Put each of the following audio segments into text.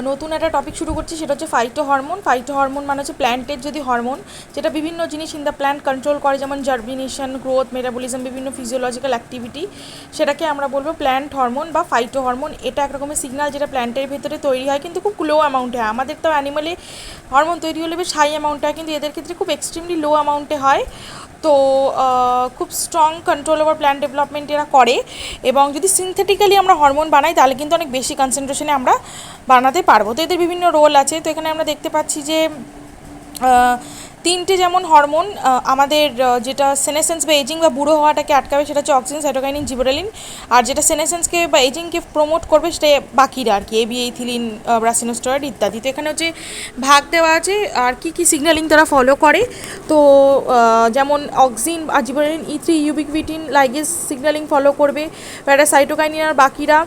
নতুন একটা টপিক শুরু করছি, সেটা হচ্ছে ফাইটো হরমোন। ফাইটো হরমোন মানে হচ্ছে প্ল্যান্টের যদি হরমোন, যেটা বিভিন্ন জিনিস ইন দ্য প্ল্যান্ট কন্ট্রোল করে, যেমন জার্মিনেশন, গ্রোথ, মেটাবলিজম, বিভিন্ন ফিজিওলজিক্যাল অ্যাক্টিভিটি, সেটাকে আমরা বলবো প্ল্যান্ট হরমোন বা ফাইটো হরমোন। এটা এক রকমের সিগন্যাল যেটা প্ল্যান্টের ভেতরে তৈরি হয়, কিন্তু খুব লো অ্যামাউন্টে হয়। আমাদের তো অ্যানিমালে হরমোন তৈরি হলে বেশ হাই অ্যামাউন্টে হয়, কিন্তু এদের ক্ষেত্রে খুব এক্সট্রিমলি লো অ্যামাউন্টে হয়। তো খুব strong control over plant development এরা করে। এবং যদি সিনথেটিক্যালি আমরা হরমোন বানাই তাহলে কিন্তু অনেক বেশি কনসেন্ট্রেশনে আমরা বানাতে পারবো। তো এদের বিভিন্ন রোল আছে। তো এখানে আমরা দেখতে পাচ্ছি যে তিনটে যেমন হরমোন আমাদের যেটা সেনেসেন্স বা এজিং বা বুড়ো হওয়াটাকে আটকাবে, সেটা হচ্ছে অক্সিন, সাইটোকাইনিন, জিবরেলিন। আর যেটা সেনেসেন্সকে বা এজিংকে প্রমোট করবে সেটা বাকিরা আর কি, এবি, ইথিলিন, ব্রাসিনোস্টেরয়েড ইত্যাদি। তো এখানে হচ্ছে ভাগ দেওয়া আছে আর কি কি সিগন্যালিং তারা ফলো করে। তো যেমন অক্সিন আর জিবরেলিন E3 ইউবিকুইটিন লাইগেজ সিগন্যালিং ফলো করবে, প্যারা সাইটোকাইনিন আর বাকিরা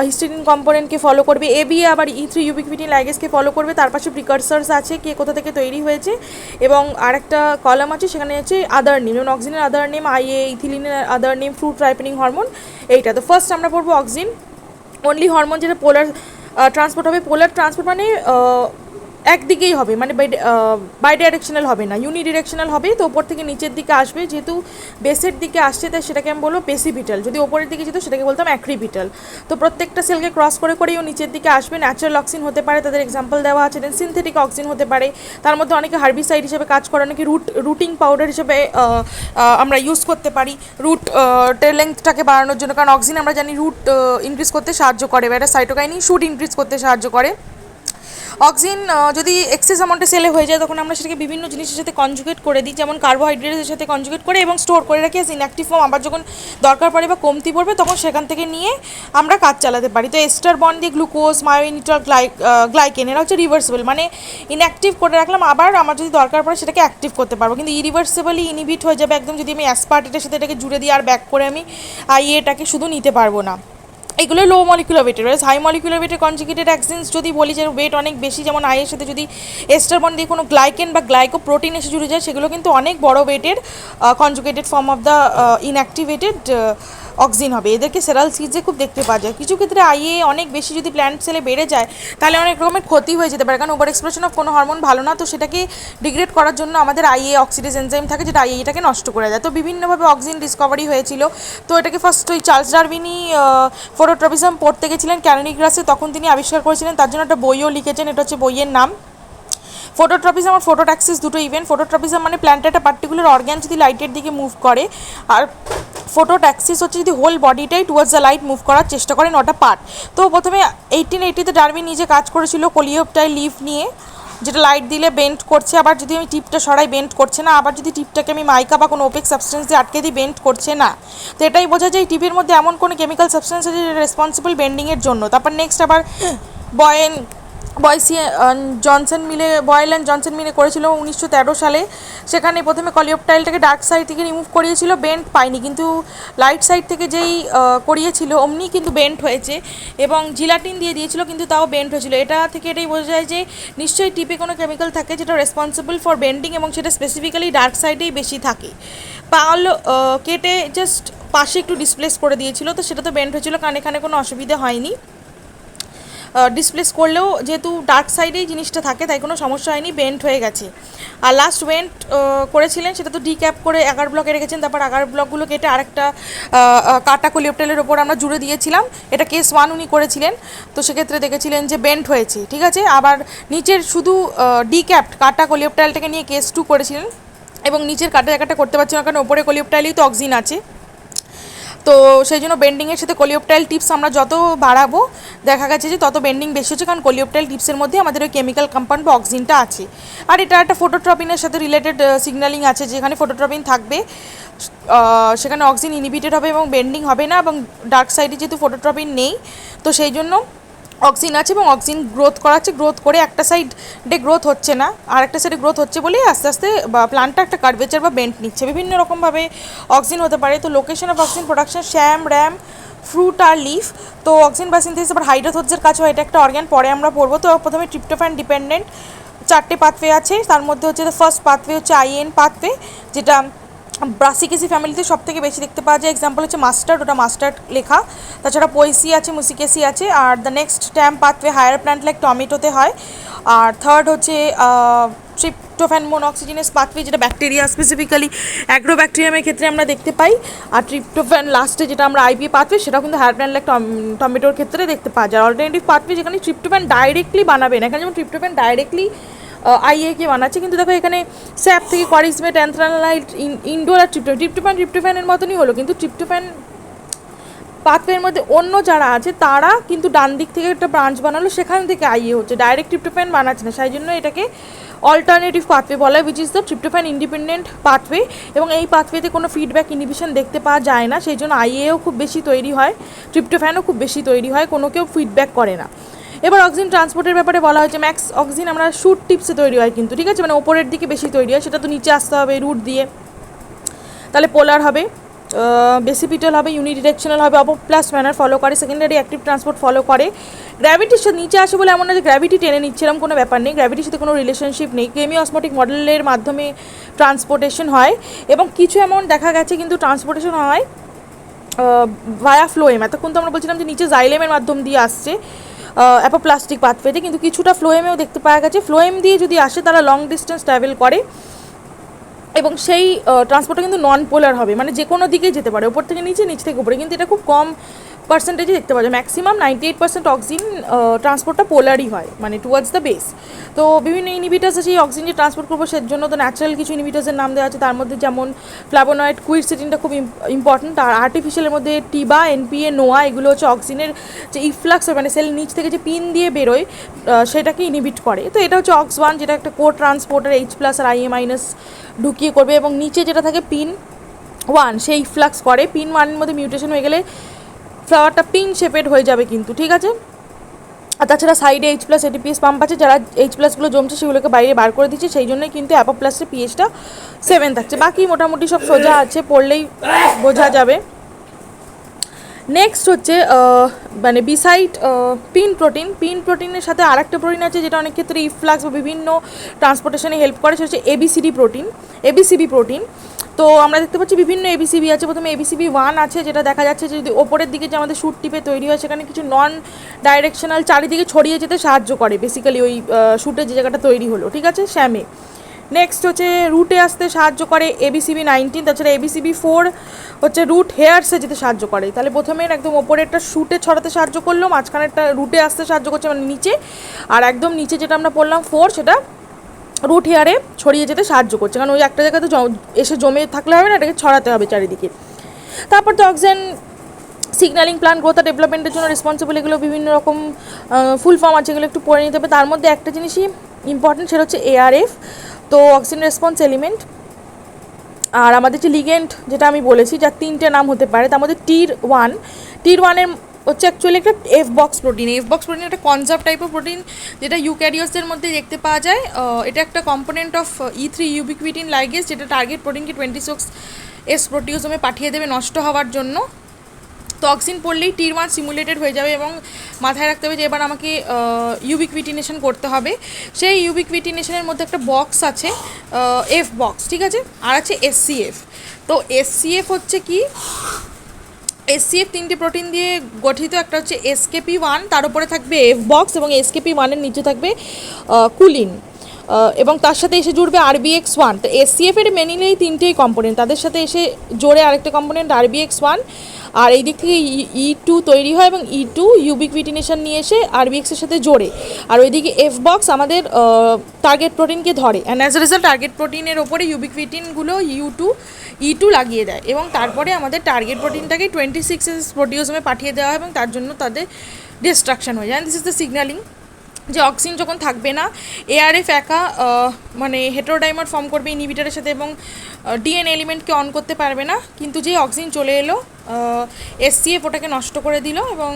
হিস্টিডিন কম্পোনেন্টকে ফলো করবে। এবি আবার E3 ইউবিকুইটিন লাইগেজকে ফলো করবে। তার পাশে প্রিকারসার্স আছে, কে কোথা থেকে তৈরি হয়েছে, এবং আরেকটা কলাম আছে সেখানে হচ্ছে আদার নেম, যেমন অক্সিনের আদার নেম IA, ইথিলিনের other name fruit ripening hormone. এইটা তো ফার্স্ট আমরা পড়বো অক্সিন। অনলি হরমোন যেটা পোলার ট্রান্সপোর্ট হবে। পোলার ট্রান্সপোর্ট মানে একদিকেই হবে, মানে বাই ডাইরেকশনাল হবে না, ইউনিডিরেকশনাল হবে। তো ওপর থেকে নিচের দিকে আসবে, যেহেতু বেসের দিকে আসছে তাই সেটাকে আমি বলবো পেসিপিটাল। যদি ওপরের দিকে যেত সেটাকে বলতাম অ্যাক্রিপিটাল। তো প্রত্যেকটা সেলকে ক্রস করে করেই ও নিচের দিকে আসবে। ন্যাচারাল অক্সিন হতে পারে, তাদের এক্সাম্পল দেওয়া আছে। দেন সিনথেটিক অক্সিন হতে পারে, তার মধ্যে অনেকে হার্বিসাইড হিসেবে কাজ করে, অনেকে রুটিং পাউডার হিসেবে আমরা ইউজ করতে পারি রুটের লেন্থটাকে বাড়ানোর জন্য। কারণ অক্সিন আমরা জানি রুট ইনক্রিজ করতে সাহায্য করে, বা এটা সাইটোকাইনিন শুট ইনক্রিজ করতে সাহায্য করে। অক্সিন যদি এক্সেস অ্যামাউন্টে সেলে হয়ে যায় তখন আমরা সেটাকে বিভিন্ন জিনিসের সাথে কনজুগেট করে দিই, যেমন কার্বোহাইড্রেটের সাথে কনজুগেট করে এবং স্টোর করে রাখি অ্যাজ ইনঅ্যাক্টিভ ফর্ম। আবার যখন দরকার পড়ে বা কমতি পড়বে তখন সেখান থেকে নিয়ে আমরা কাজ চালাতে পারি। তো এস্টার বন্ড দিয়ে গ্লুকোজ, মায়োনিট্রাল, গ্লাইকেন, এরা হচ্ছে রিভার্সেবল, মানে ইনঅ্যাক্টিভ করে রাখলাম, আবার আমার যদি দরকার পড়ে সেটাকে অ্যাক্টিভ করতে পারবো। কিন্তু ইরিভার্সেবলি ইনহিবিট হয়ে যাবে একদম যদি আমি অ্যাসপার্টেটের সাথে এটাকে জুড়ে দিই আর ব্যাক করে আমি এটাকে শুধু নিতে পারবো না। এগুলো লো মলিকুলার ওয়েটের। হাই মলিকুলার ওয়েটের কনজুগেটেড অ্যাক্সিনস যদি বলি যে ওয়েট অনেক বেশি, যেমন আইয়ের সাথে যদি এস্টার বন্ড দিয়ে কোনো গ্লাইকেন বা গ্লাইকোপ্রোটিন এসে জুড়ে যায়, সেগুলো কিন্তু অনেক বড় ওয়েটের conjugated form of the inactivated auxin হবে। এদেরকে সেরাল সিজে খুব দেখতে পাওয়া যায়। কিছু ক্ষেত্রে অনেক বেশি যদি প্ল্যান্ট সেলে বেড়ে যায় তাহলে অনেক রকমের ক্ষতি হয়ে যেতে পারে, কারণ ওভার এক্সপ্রেশন অফ কোনো হরমোন ভালো না। তো সেটাকে ডিগ্রেড করার জন্য আমাদের অক্সিডেজ এনজাইম থাকে, যেটা এটাকে নষ্ট করে দেয়। তো বিভিন্নভাবে অক্সিন ডিসকভারি হয়েছিল। তো এটাকে ফার্স্ট ওই চার্লস ডারউইনই ফটোট্রপিজম পড়তে গেছিলেন ক্যানোনিক গ্রাসে, তখন তিনি আবিষ্কার করেছিলেন। তার জন্য একটা বইও লিখেছেন, এটা হচ্ছে বইয়ের নাম ফটোট্রপিজম আর ফটোট্যাক্সিস, দুটো ইভেন্ট। ফটোট্রপিজম মানে প্ল্যান্টের একটা পার্টিকুলার অর্গ্যান যদি লাইটের দিকে মুভ করে, আর ফটোট্যাক্সিস হচ্ছে যদি হোল বডিটাই টুয়ার্ডস দ্য লাইট মুভ করার চেষ্টা করে, নটা পার্ট। তো প্রথমে 1880-তে ডারউইন নিজে কাজ করেছিল কোলিওপ্টাইল লিফ নিয়ে, যেটা লাইট দিলে বেন্ড করছে, আবার যদি আমি টিপটা সরাই বেন্ড করছে না, আবার যদি টিপটাকে আমি মাইকা বা কোনো ওপেক সাবস্টেন্স দিয়ে আটকে দিই বেন্ড করছে না। তো এটাই বোঝা যায় টিপের মধ্যে এমন কোনো কেমিক্যাল সাবস্টেন্স আছে যেটা রেসপন্সিবল বেন্ডিংয়ের জন্য। তারপর নেক্সট আবার বয়েল অ্যান্ড জনসন মিলে করেছিল 1913 সালে। সেখানে প্রথমে কলিওপ্টাইলটাকে ডার্ক সাইড থেকে রিমুভ করিয়েছিল, বেন্ড পাইনি, কিন্তু লাইট সাইড থেকে যেই করিয়েছিল অমনি কিন্তু বেন্ড হয়েছে, এবং জিলাটিন দিয়ে দিয়েছিল কিন্তু তাও বেন্ড হয়েছিল। এটা থেকে এটাই বোঝা যায় যে নিশ্চয়ই টিপে কোনো কেমিক্যাল থাকে যেটা রেসপন্সিবল ফর বেন্ডিং, এবং সেটা স্পেসিফিক্যালি ডার্ক সাইডেই বেশি থাকে। পাল কেটে জাস্ট পাশে একটু ডিসপ্লেস করে দিয়েছিল, তো সেটা তো বেন্ড হয়েছিল, কারণ এখানে কোনো অসুবিধা হয়নি। ডিসপ্লেস করলেও যেহেতু ডার্ক সাইডেই জিনিসটা থাকে তাই কোনো সমস্যা হয়নি, বেন্ট হয়ে গেছে। আর লাস্ট ওয়েন্ট করেছিলেন সেটা তো ডিক্যাপ করে 11 ব্লকে রেখেছেন, তারপর 11 ব্লকগুলো কেটে আরেকটা কাটা কোলিওপ্টাইলের ওপর আমরা জুড়ে দিয়েছিলাম। এটা কেস 1 উনি করেছিলেন। তো সেক্ষেত্রে দেখেছিলেন যে বেন্ট হয়েছে, ঠিক আছে। আবার নিচের শুধু ডিক্যাপড কাটা কোলিওপ্টাইলটাকে নিয়ে কেস 2 করেছিলেন, এবং নিচের কাটা জায়গাটা করতে পারছি না কারণ ওপরে কোলিওপ্টাইলেই তো অক্সিন আছে। তো সেই জন্য বেন্ডিংয়ের সাথে কোলিওপ্টাইল টিপস আমরা যত বাড়াবো দেখা গেছে যে তত বেন্ডিং বেশি হচ্ছে, কারণ কোলিওপ্টাইল টিপসের মধ্যে আমাদের ওই কেমিক্যাল কম্পাউন্ড বা অক্সিনটা আছে। আর এটা একটা ফটোট্রপিনের সাথে রিলেটেড সিগন্যালিং আছে, যেখানে ফটোট্রপিন থাকবে সেখানে অক্সিন ইনহিবিটেড হবে এবং বেন্ডিং হবে না, এবং ডার্ক সাইডে যেহেতু ফটোট্রপিন নেই তো সেই জন্য অক্সিন আছে, এবং অক্সিন গ্রোথ করাচ্ছে, গ্রোথ করে একটা সাইডে গ্রোথ হচ্ছে না, আর একটা সাইডে গ্রোথ হচ্ছে বলেই আস্তে আস্তে বা প্লান্টটা একটা কার্ভেচার বা বেন্ট নিচ্ছে। বিভিন্ন রকমভাবে অক্সিন হতে পারে। তো লোকেশন অফ অক্সিন প্রোডাকশন শ্যাম, র্যাম, ফ্রুট আর লিফ। তো অক্সিন বা সিনথেসিস আবার হাইড্রোথোজের কাছে হয়, এটা একটা অর্গ্যান, পরে আমরা পড়বো। তো প্রথমে ট্রিপ্টোফ্যান ডিপেন্ডেন্ট 4টে পাথওয়ে আছে, তার মধ্যে হচ্ছে ফার্স্ট পাথওয়ে হচ্ছে IN পাথওয়ে, যেটা ব্রাসিকেসি ফ্যামিলিতে সব থেকে বেশি দেখতে পাওয়া যায়। এক্সাম্পল হচ্ছে মাস্টার্ড, ওটা মাস্টার্ড লেখা। তাছাড়া পয়েসি আছে, মুসিকেসি আছে। আর the next stamp pathway higher plant like টমেটোতে হয়। আর থার্ড হচ্ছে ট্রিপ্টোফ্যান মোনোঅক্সিজেনাস পাথওয়ে, যেটা ব্যাকটেরিয়া স্পেসিফিক্যালি অ্যাগ্রোব্যাকটেরিয়ামের ক্ষেত্রে আমরা দেখতে পাই। আর ট্রিপ্টোফ্যান লাস্টে যেটা আমরা আইপি পাথওয়ে, সেটাও কিন্তু হায়ার প্ল্যান্ট লাইক টমেটোর ক্ষেত্রে দেখতে পাওয়া যায়। অল্টারনেটিভ পাথওয়ে যেখানে ট্রিপ্টোফ্যান ডাইরেক্টলি বানাবে না, এখানে যেমন ট্রিপ্টোফ্যান ডাইরেক্টলি আইএকে বানাচ্ছে, কিন্তু দেখো এখানে স্যাপ থেকে করিজমেট, অ্যান্থ্রানালাইট, ইন্ডোর আর ট্রিপ্টোফ্যানের মতনই হলো, কিন্তু ট্রিপ্টোফ্যান পাথওয়ের মধ্যে অন্য যারা আছে তারা কিন্তু ডান দিক থেকে একটা ব্রাঞ্চ বানালো, সেখান থেকে আইএ হচ্ছে, ডাইরেক্ট ট্রিপ্টোফ্যান বানাচ্ছে না, সেই জন্য এটাকে অল্টারনেটিভ পাথওয়ে বলা হয়, which is the tryptophan independent pathway. এবং এই পাথওয়েতে কোনো ফিডব্যাক ইনহিবিশন দেখতে পাওয়া যায় না, সেই জন্য আইএও খুব বেশি তৈরি হয়, ট্রিপ্টোফ্যানও খুব বেশি তৈরি হয়, কোনো কেউ ফিডব্যাক করে না। এবার অক্সিজেন ট্রান্সপোর্টের ব্যাপারে বলা হয়েছে, ম্যাক্স অক্সিজেন আমরা শুট টিপসে তৈরি হয় কিন্তু, ঠিক আছে, মানে ওপরের দিকে বেশি তৈরি হয়, সেটা তো নিচে আসতে হবে রুট দিয়ে, তাহলে পোলার হবে, বেসিপিটাল হবে, ইউনিডিরেকশনাল হবে, অপোপ্লাস্ট ম্যানার ফলো করে, সেকেন্ডারি অ্যাক্টিভ ট্রান্সপোর্ট ফলো করে। গ্র্যাভিটির সাথে নিচে আসে বলে এমন না যে গ্র্যাভিটি টেনে নিচ্ছে, এরকম কোনো ব্যাপার নেই, গ্র্যাভিটির সাথে কোনো রিলেশনশিপ নেই, কেমি অসমোটিক মডেলের মাধ্যমে ট্রান্সপোর্টেশন হয়। এবং কিছু অ্যামাউন্ট দেখা গেছে কিন্তু ট্রান্সপোর্টেশন হয় ভায়া ফ্লোয়েম। এতক্ষণ তো আমরা বলছিলাম যে নিচে জাইলেমের মাধ্যম দিয়ে আসছে অ্যাপোপ্লাস্টিক পাথওয়েতে, কিন্তু কিছুটা ফ্লোয়েমেও দেখতে পাওয়া গেছে। ফ্লোয়েম দিয়ে যদি আসে তারা লং ডিস্টেন্স ট্রাভেল করে, এবং সেই ট্রান্সপোর্টটা কিন্তু নন পোলার হবে, মানে যে কোনো দিকেই যেতে পারে, ওপর থেকে নিচে, নিচ থেকে উপরে, কিন্তু এটা খুব কম পার্সেন্টেজে দেখতে পাওয়া যায়। ম্যাক্সিমাম 98% অক্সিজেন ট্রান্সপোর্টটা পোলারই হয়, মানে টুয়ার্ডস দ্য বেস। তো বিভিন্ন ইনহিবিটার্স আছে এই অক্সিজেন যে ট্রান্সপোর্ট করবো, সের জন্য তো ন্যাচারাল কিছু ইনহিবিটার্সের নাম দেওয়া আছে, তার মধ্যে যেমন ফ্ল্যাভোনয়েড, কুইরসেটিনটা খুব ইম্পর্টেন্ট। আর আর্টিফিশিয়ালের মধ্যে টিবা, এনপিএ, নোয়া, এগুলো হচ্ছে অক্সিজেনের যে ইফ্লাক্স হয়, মানে সেল নিচ থেকে যে পিন দিয়ে বেরোয় সেটাকে ইনহিবিট করে। তো এটা হচ্ছে অক্স1, যেটা একটা কো ট্রান্সপোর্টার, H+ আর IA- ঢুকিয়ে করবে, এবং নিচে যেটা থাকে পিন 1, সেই ফ্লাক্স করে। পিন 1 এর মধ্যে মিউটেশন হয়ে গেলে ফ্লাওয়ারটা পিন শেপেড হয়ে যাবে কিন্তু, ঠিক আছে। আর তাছাড়া সাইডে H+ ATPase পাম্প আছে, যারা H+গুলো জমছে সেগুলোকে বাইরে বার করে দিচ্ছে, সেই জন্যই কিন্তু অ্যাপোপ্লাস্টের পিএইচটা 7 থাকছে। বাকি মোটামুটি সব সোজা আছে, পড়লেই বোঝা যাবে। নেক্সট হচ্ছে মানে বিসাইড পিন প্রোটিনের সাথে আরেকটা প্রোটিন আছে, যেটা অনেক ক্ষেত্রে ইফ্লাক্স বা বিভিন্ন ট্রান্সপোর্টেশনে হেল্প করে, সেটা হচ্ছে এবিসিবি প্রোটিন। তো আমরা দেখতে পাচ্ছি বিভিন্ন এবিসিবি আছে। প্রথমে ABCB1 আছে, যেটা দেখা যাচ্ছে যে যদি ওপরের দিকে যে আমাদের শ্যুট টিপে তৈরি হয়, সেখানে কিছু নন ডাইরেকশনাল চারিদিকে ছড়িয়ে যেতে সাহায্য করে, বেসিক্যালি ওই শ্যুটের যে জায়গাটা তৈরি হলো, ঠিক আছে, শ্যামে। নেক্সট হচ্ছে রুটে আসতে সাহায্য করে ABCB19। তাছাড়া ABCB4 হচ্ছে রুট হেয়ারসে যেতে সাহায্য করে। তাহলে প্রথমে একদম ওপরে একটা শ্যুটে ছড়াতে সাহায্য করলো, মাঝখানে একটা রুটে আসতে সাহায্য করছে মানে নিচে, আর একদম নিচে যেটা আমরা পড়লাম 4, সেটা রুট হেয়ারে ছড়িয়ে যেতে সাহায্য করছে, কারণ ওই একটা জায়গাতে এসে জমে থাকলে হবে না, এটাকে ছড়াতে হবে চারিদিকে। তারপর তো অক্সিজেন সিগন্যালিং প্ল্যান গ্রোথ আর ডেভেলপমেন্টের জন্য রেসপন্সিবল, এগুলো বিভিন্ন রকম ফুল ফর্ম আছে, এগুলো একটু পড়ে নিতে হবে। তার মধ্যে একটা জিনিসই ইম্পর্টেন্ট, সেটা হচ্ছে ARF, তো অক্সিজেন রেসপন্স এলিমেন্ট। আর আমাদের যে লিগেন্ড যেটা আমি বলেছি, যার 3টে নাম হতে পারে, তার মধ্যে টির ওয়ানের হচ্ছে অ্যাকচুয়ালি একটা F-বক্স প্রোটিন একটা কনজার্ভ টাইপের প্রোটিন, যেটা ইউক্যারিওটসের মধ্যে দেখতে পাওয়া যায়। এটা একটা কম্পোনেন্ট অফ E3 ইউবিকুইটিন লাইগেজ, যেটা টার্গেট প্রোটিনকে 26S প্রোটিওজোমে পাঠিয়ে দেবে নষ্ট হওয়ার জন্য। তো অক্সিজেন পড়লেই টির1 সিমুলেটেড হয়ে যাবে, এবং মাথায় রাখতে হবে যে এবার আমাকে ইউবিকুইটিনেশন করতে হবে। সেই ইউবিকুইটিনেশনের মধ্যে একটা বক্স আছে F-বক্স, ঠিক আছে, আর আছে SCF। তো SCF হচ্ছে কি, SCF 3টে প্রোটিন দিয়ে গঠিত। একটা হচ্ছে SKP1, তার উপরে থাকবে F-বক্স, এবং SKP1-এর নিচে থাকবে কুলিন, এবং তার সাথে এসে জুড়বে RBX1। তো SCF-এর মেনলি এই 3টেই কম্পোনেন্ট, তাদের সাথে এসে জোরে আরেকটা কম্পোনেন্ট RBX1, আর এই দিক থেকে E2 তৈরি হয়, এবং E2 ইউবিকুইটিনেশন নিয়ে এসে RBX-এর সাথে জোড়ে, আর ওইদিকে F-বক্স আমাদের টার্গেট প্রোটিনকে ধরে, and as a result target প্রোটিনের ওপরে ইউবিকুইটিনগুলো E2 লাগিয়ে দেয়, এবং তারপরে আমাদের টার্গেট প্রোটিনটাকে 26S প্রোটিওজোমে পাঠিয়ে দেওয়া হয়, এবং তার জন্য তাদের ডিস্ট্রাকশন হয়ে যায়। দিস ইজ দ্য সিগন্যালিং, যে অক্সিজেন যখন থাকবে না, ARF একা মানে হেটেরোডাইমার ফর্ম করবে ইনহিবিটারের সাথে, এবং ডিএনএ এলিমেন্টকে অন করতে পারবে না, কিন্তু যে অক্সিজেন চলে এলো SCF ওটাকে নষ্ট করে দিল, এবং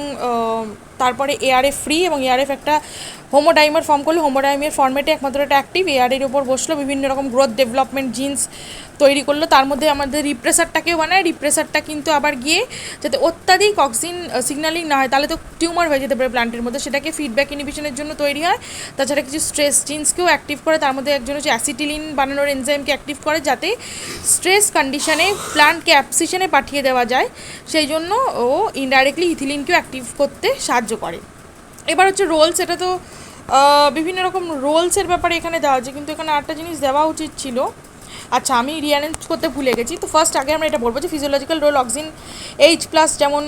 তারপরে ARF ফ্রি, এবং ARF একটা হোমোডাইমার ফর্ম করলো, হোমোডাইমের ফর্মেটে একমাত্র একটা অ্যাক্টিভ, AR-এর উপর বসলো, বিভিন্ন রকম গ্রোথ ডেভেলপমেন্ট জিন্স তৈরি করলো। তার মধ্যে আমাদের রিপ্রেসারটাকেও বানায়, রিপ্রেসারটা কিন্তু আবার গিয়ে যাতে অত্যাধিক অক্সিজেন সিগন্যালিং না হয়, তাহলে তো টিউমার হয়ে যেতে পারে প্ল্যান্টের মধ্যে, সেটাকে ফিডব্যাক ইনহিবিশনের জন্য তৈরি হয়। তাছাড়া কিছু স্ট্রেস জিন্সকেও অ্যাক্টিভ করে, তার মধ্যে একজন হচ্ছে অ্যাসিটিলিন বানানোর এনজাইমকে অ্যাক্টিভ করে, যাতে স্ট্রেস কন্ডিশনে প্ল্যান্টকে অ্যাবসিশনে পাঠিয়ে দেওয়া যায়, সেই জন্য ও ইনডাইরেক্টলি ইথিলিনকেও অ্যাক্টিভ করতে সাহায্য করে। এবার হচ্ছে রোলস, এটা তো বিভিন্ন রকম রোলসের ব্যাপারে এখানে দেওয়া আছে, কিন্তু এখানে আরেকটা জিনিস দেওয়া উচিত ছিল। আচ্ছা, আমি রিঅ্যারেঞ্জ করতে ভুলে গেছি। তো ফার্স্ট আগে আমরা এটা বলবো যে ফিজিওলজিক্যাল রোল, অক্সিজেন H+ যেমন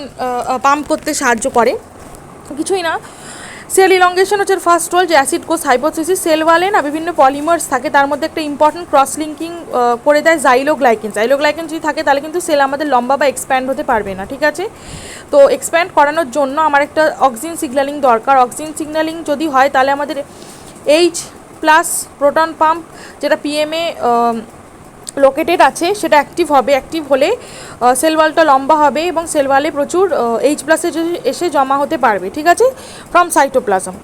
পাম্প করতে সাহায্য করে, কিছুই না। সেল ইলংগেশন হচ্ছে ফার্স্ট রোল, যে অ্যাসিড কোষ হাইপোথিসিস, সেল ওয়ালে না বিভিন্ন পলিমার্স থাকে, তার মধ্যে একটা ইম্পর্টেন্ট ক্রস লিঙ্কিং করে দেয় জাইলোগ্লাইকেন। জাইলোগ্লাইকেন যদি থাকে তাহলে কিন্তু সেল আমাদের লম্বা বা এক্সপ্যান্ড হতে পারবে না, ঠিক আছে। তো এক্সপ্যান্ড করানোর জন্য আমার একটা অক্সিজেন সিগন্যালিং দরকার। অক্সিজেন সিগন্যালিং যদি হয় তাহলে আমাদের H+ প্রোটন পাম্প, যেটা পিএমএ লোকেটেড আছে, সেটা অ্যাক্টিভ হবে। অ্যাক্টিভ হলে সেল ওয়ালটা লম্বা হবে এবং সেল ওয়ালে প্রচুর H+ এসে জমা হতে পারবে, ঠিক আছে, ফ্রম সাইটোপ্লাজম।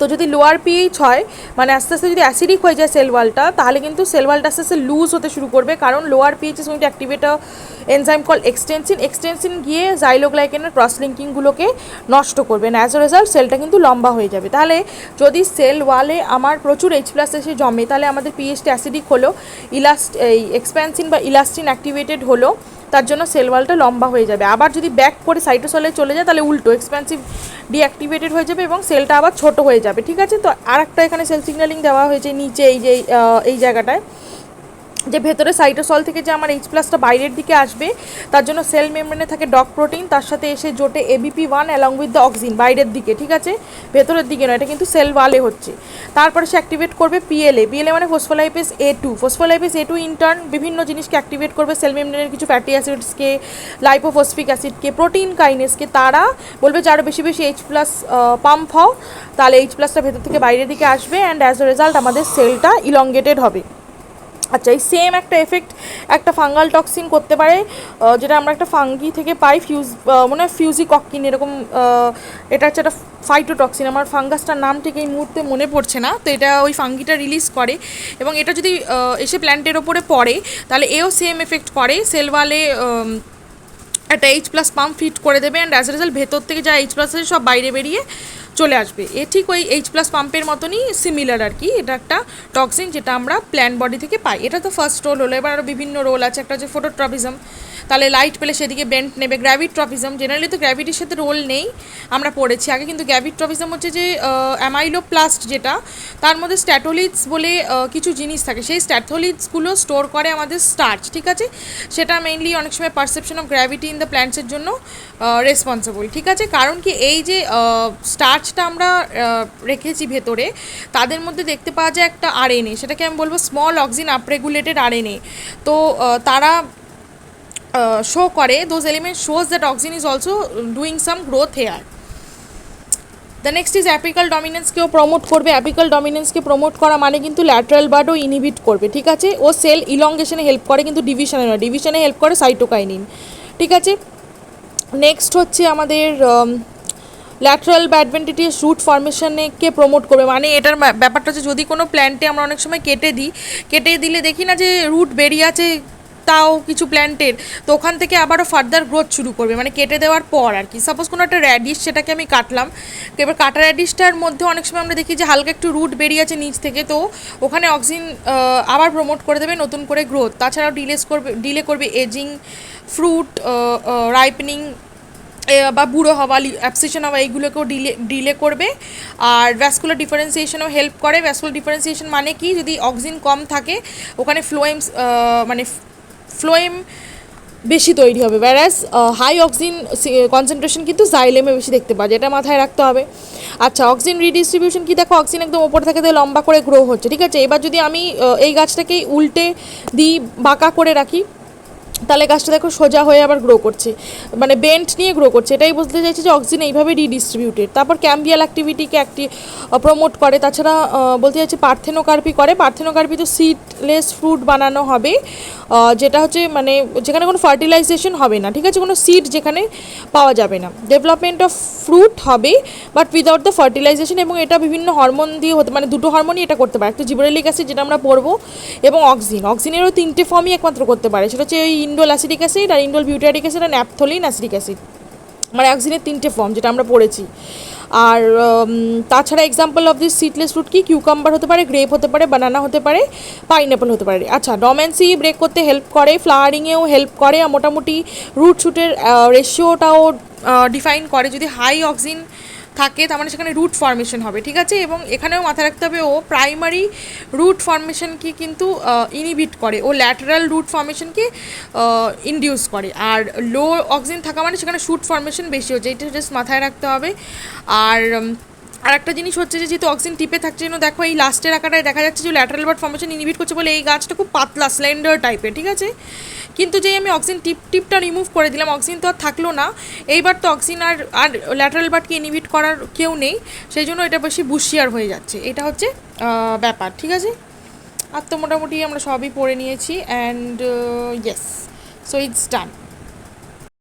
তো যদি লোয়ার পিএইচ হয়, মানে আস্তে আস্তে যদি অ্যাসিডিক হয়ে যায় সেল ওয়ালটা, তাহলে কিন্তু সেল ওয়ালটা আস্তে আস্তে লুজ হতে শুরু করবে, কারণ lower pH is going to activate a enzyme call extensin গিয়ে জাইলোগ্লাইকেনের ক্রস লিঙ্কিংগুলোকে নষ্ট করবে, অ্যাজ এ রেজাল্ট সেলটা কিন্তু লম্বা হয়ে যাবে। তাহলে যদি সেল ওয়ালে আমার প্রচুর H+ এসে জমে, তাহলে আমাদের পিএইচটা অ্যাসিডিক হলো, এই এক্সপ্যানসিন বা ইলাস্টিন অ্যাক্টিভেটেড হলো, তার জন্য সেল ওয়ালটা লম্বা হয়ে যাবে। আবার যদি ব্যাক করে সাইটোসলে চলে যায়, তাহলে উল্টো এক্সপ্যান্সিভ ডিঅ্যাক্টিভেটেড হয়ে যাবে এবং সেলটা আবার ছোট হয়ে যাবে, ঠিক আছে। তো আর একটা এখানে সেল সিগন্যালিং দেওয়া হয়েছে নিচে, এই জায়গাটায়, যে ভেতরে সাইটোসল থেকে যে আমার H+টা বাইরের দিকে আসবে, তার জন্য সেল মেমব্রেনে থাকে ডক প্রোটিন, তার সাথে এসে জোটে ABP1 along with the auxin বাইরের দিকে, ঠিক আছে, ভেতরের দিকে নয়, এটা কিন্তু সেল ওয়ালে হচ্ছে। তারপরে সে অ্যাক্টিভেট করবে PLA মানে phospholipase A2। Phospholipase A2 intern বিভিন্ন জিনিসকে অ্যাক্টিভেট করবে, সেল মেমব্রেনের কিছু ফ্যাটি অ্যাসিডসকে, লাইপোফসফিক অ্যাসিডকে, প্রোটিন কাইনেসকে। তারা বলবে যে আরও বেশি বেশি H+ পাম্প হও, তাহলে H+টা ভেতর থেকে বাইরের দিকে আসবে, অ্যান্ড অ্যাজ এ রেজাল্ট আমাদের সেলটা ইলংগেটেড হবে। আচ্ছা, এই সেম একটা এফেক্ট একটা ফাঙ্গাল টক্সিন করতে পারে, যেটা আমরা একটা ফাঙ্গি থেকে পাই, মনে হয় ফিউজিকক্কিন এরকম। এটা হচ্ছে একটা ফাইটোটক্সিন, আমার ফাঙ্গাসটার নাম ঠিক এই মুহূর্তে মনে পড়ছে না। তো এটা ওই ফাঙ্গিটা রিলিজ করে, এবং এটা যদি এসে প্ল্যান্টের ওপরে পড়ে, তাহলে এও সেম এফেক্ট করে, সেল ওয়ালে একটা H+ পাম্প ফিট করে দেবে, অ্যান্ড অ্যাজ এ রেজাল্ট ভেতর থেকে যা H+ আছে সব বাইরে বেরিয়ে চলে আসবে। এ ঠিক ওই H+ পাম্পের মতনই সিমিলার আর কি। এটা একটা টক্সিন যেটা আমরা প্ল্যান্ট বডি থেকে পাই। এটা তো ফার্স্ট রোল হলো। এবার আরও বিভিন্ন রোল আছে। একটা হচ্ছে ফোটোট্রপিজম, তাহলে লাইট পেলে সেদিকে বেন্ট নেবে। গ্র্যাভিট্রপিজম, জেনারেলি তো গ্র্যাভিটির সাথে রোল নেই, আমরা পড়েছি আগে, কিন্তু গ্র্যাভিট্রপিজম হচ্ছে যে অ্যামাইলোপ্লাস্ট, যেটা তার মধ্যে স্ট্যাটোলিডস বলে কিছু জিনিস থাকে, সেই স্ট্যাটোলিডসগুলো স্টোর করে আমাদের স্টার্চ, ঠিক আছে। সেটা মেইনলি অনেক সময় perception of gravity in the প্ল্যান্টসের জন্য রেসপন্সিবল, ঠিক আছে। কারণ কি, এই যে স্টার্চটা আমরা রেখেছি ভেতরে, তাদের মধ্যে দেখতে পাওয়া যায় একটা RNA, সেটাকে আমি বলবো স্মল অক্সিন আপরেগুলেটেড RNA। তো তারা শো করে, those element shows that auxin is also doing some growth here. The next is apical ডমিনেন্সকেও প্রমোট করবে। অ্যাপিক্যাল ডমিনেন্সকে প্রমোট করা মানে কিন্তু ল্যাটারাল বার্ডও ইনহিবিট করবে, ঠিক আছে। ও সেল ইলংগেশনে হেল্প করে, কিন্তু ডিভিশনে নয়, ডিভিশনে হেল্প করে সাইটোকাইনিন, ঠিক আছে। নেক্সট হচ্ছে আমাদের ল্যাটারাল বা অ্যাডভেন্টিটিয়াস রুট ফর্মেশনকে প্রমোট করবে। মানে এটার ব্যাপারটা হচ্ছে, যদি কোনো প্ল্যান্টে আমরা অনেক সময় কেটে দিলে দেখি না যে রুট বেরিয়ে আছে তাও কিছু প্ল্যান্টের, তো ওখান থেকে আবারও ফার্দার গ্রোথ শুরু করবে, মানে কেটে দেওয়ার পর আর কি। সাপোজ কোনো একটা র্যাডিশ, সেটাকে আমি কাটলাম, এবার কাটা র্যাডিশটার মধ্যে অনেক সময় আমরা দেখি যে হালকা একটু রুট বেরিয়ে আছে নিচ থেকে, তো ওখানে অক্সিন আবার প্রমোট করে দেবে নতুন করে গ্রোথ। তাছাড়াও ডিলে করবে এজিং, ফ্রুট রাইপেনিং বা বুড়ো হওয়া, অ্যাবসেশন হওয়া, এইগুলোকেও ডিলে করবে। আর ভ্যাসকুলার ডিফারেন্সিয়েশনও হেল্প করে। ভ্যাসকুলার ডিফারেন্সিয়েশন মানে কি, যদি অক্সিজেন কম থাকে ওখানে ফ্লোয়েম বেশি তৈরি হবে, whereas হাই অক্সিজেন কনসেন্ট্রেশন কিন্তু জাইলেমে বেশি দেখতে পাওয়া যায়, এটা মাথায় রাখতে হবে। আচ্ছা, অক্সিজেন রিডিস্ট্রিবিউশন কি, দেখো অক্সিজেন একদম ওপরে থেকে লম্বা করে গ্রো হচ্ছে, ঠিক আছে। এবার যদি আমি এই গাছটাকেই উল্টে দিই, বাঁকা করে রাখি, তাহলে গাছটা দেখো সোজা হয়ে আবার গ্রো করছে, মানে বেন্ট নিয়ে গ্রো করছে। এটাই বলতে চাইছে যে অক্সিজেন এইভাবে রিডিস্ট্রিবিউটেড। তারপর ক্যাম্বিয়াল অ্যাক্টিভিটিকে প্রমোট করে। তাছাড়া বলতে চাইছে পার্থেনোকার্পি করে। পার্থেনোকার্পি তো সিডলেস ফ্রুট বানানো হবে, যেটা হচ্ছে মানে যেখানে কোনো ফার্টিলাইজেশন হবে না, ঠিক আছে, কোনো সিড যেখানে পাওয়া যাবে না। ডেভেলপমেন্ট অফ ফ্রুট হবে বাট উইদাউট দ্য ফার্টিলাইজেশন, এবং এটা বিভিন্ন হরমোন দিয়ে হতে, মানে দুটো হরমোনই এটা করতে পারে, একটা জিবরেলিক অ্যাসিড যেটা আমরা পড়বো, এবং অক্সিনেরও 3টে ফর্মই একমাত্র করতে পারে, সেটা হচ্ছে ওই ইন্ডোল অ্যাসিডিক অ্যাসিড, আর ইন্ডোল বিউটারিক অ্যাসিড, আর ন্যাপথলিন অ্যাসিডিক অ্যাসিড, মানে অক্সিনের 3টে ফর্ম যেটা আমরা পড়েছি। আর তাছাড়া example of this seedless fruit কি কিউকাম্বার হতে পারে, গ্রেপ হতে পারে, বানানা হতে পারে, পাইনঅ্যাপল হতে পারে। আচ্ছা, ডরমেন্সি ব্রেক করতে হেল্প করে, ফ্লাওয়ারিংয়েও হেল্প করে, আর মোটামুটি রুট শুটের রেশিওটাও ডিফাইন করে। যদি হাই অক্সিন থাকে তার মানে সেখানে রুট ফর্মেশন হবে, ঠিক আছে। এবং এখানেও মাথায় রাখতে হবে ও প্রাইমারি রুট ফর্মেশনকে কিন্তু ইনহিবিট করে, ও ল্যাটারাল রুট ফর্মেশনকে ইনডিউস করে। আর লো অক্সিজেন থাকা মানে সেখানে শুট ফর্মেশন বেশি হচ্ছে, এটা জাস্ট মাথায় রাখতে হবে। আর একটা জিনিস হচ্ছে যে যেহেতু অক্সিজেন টিপে থাকছে জন্য দেখো এই লাস্টের আঁকাটায় দেখা যাচ্ছে যে ল্যাটারাল বার্ড ফর্মেশন ইনহিবিট করছে বলে এই গাছটা খুব পাতলা স্লেন্ডার টাইপের, ঠিক আছে। কিন্তু যেই আমি অক্সিজেন টিপটা রিমুভ করে দিলাম, অক্সিজেন তো আর থাকলো না, এইবার তো অক্সিজেন আর ল্যাটারাল বার্ডকে ইনহিবিট করার কেউ নেই, সেই জন্য এটা বেশি বুশিয়ার হয়ে যাচ্ছে, এটা হচ্ছে ব্যাপার, ঠিক আছে। আর তো মোটামুটি আমরা সবই পড়ে নিয়েছি and yes, so it's done.